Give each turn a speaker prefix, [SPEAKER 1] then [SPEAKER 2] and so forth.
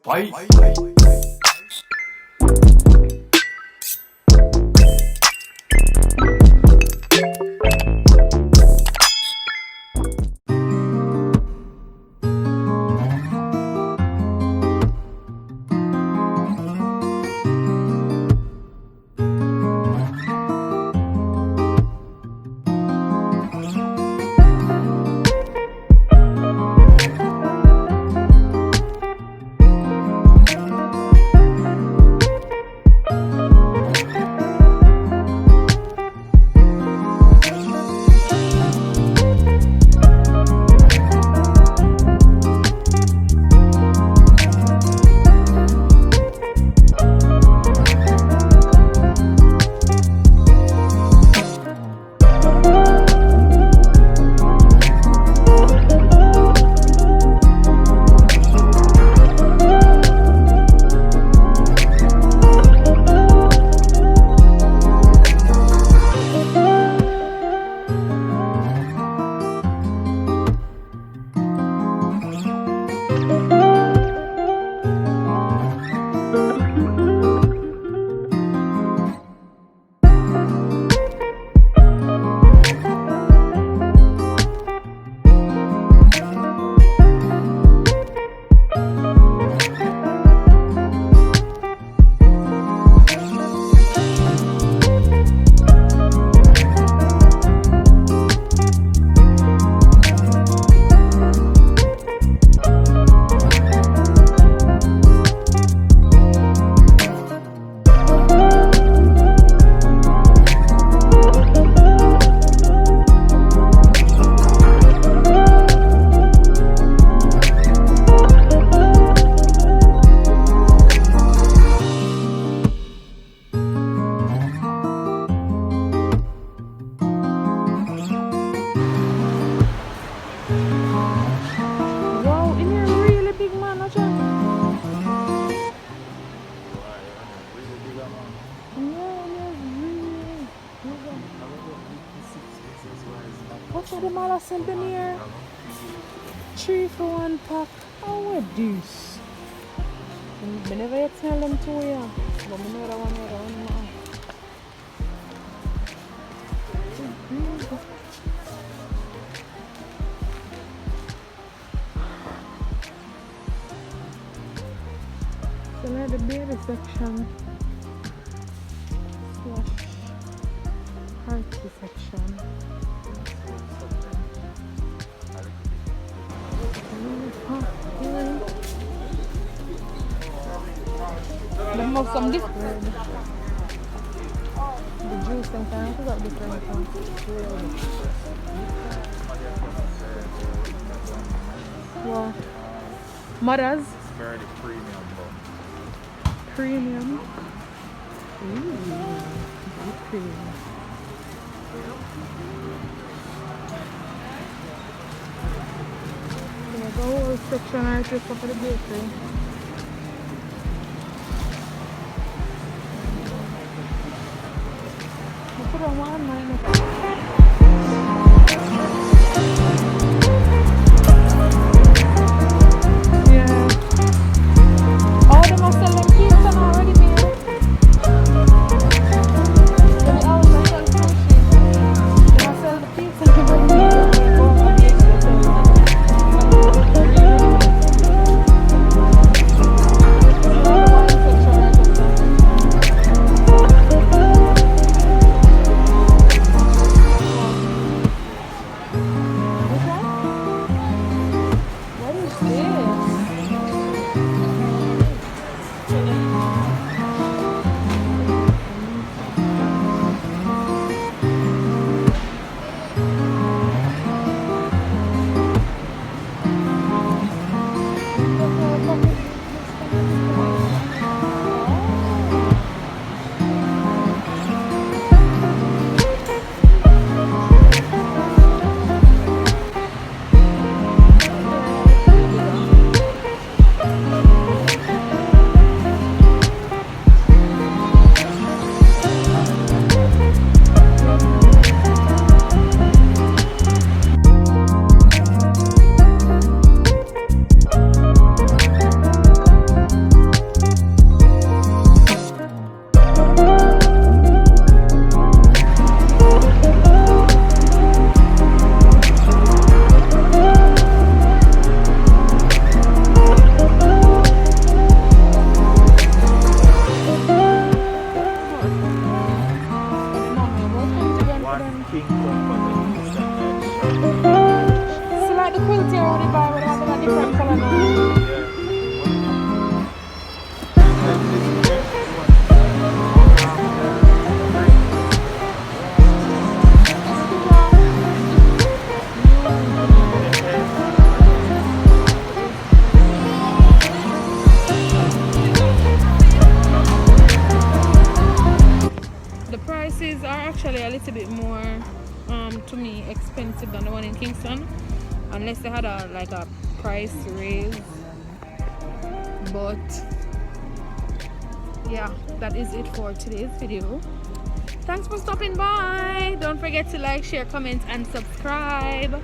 [SPEAKER 1] Fight.
[SPEAKER 2] What's the mala something here? 3 for 1 pack. Oh, what this? I never yet smell them too, yeah. But I know that one now. So now the baby section / hearty section. Them have some different. The juice and kind of got different ones. Wow. Mothers.
[SPEAKER 1] It's very premium, but
[SPEAKER 2] Premium. Ooh, very premium. Yeah, the whole section right here for the bakery. Put on one minus. Yeah. Oh, they must sell them pizza now already made. They always sell sushi. They must sell the pizza already made. actually a little bit more to me expensive than the one in Kingston, unless they had a like a price raise. But yeah, that is it for today's video. Thanks for stopping by. Don't forget to like, share, comment and subscribe.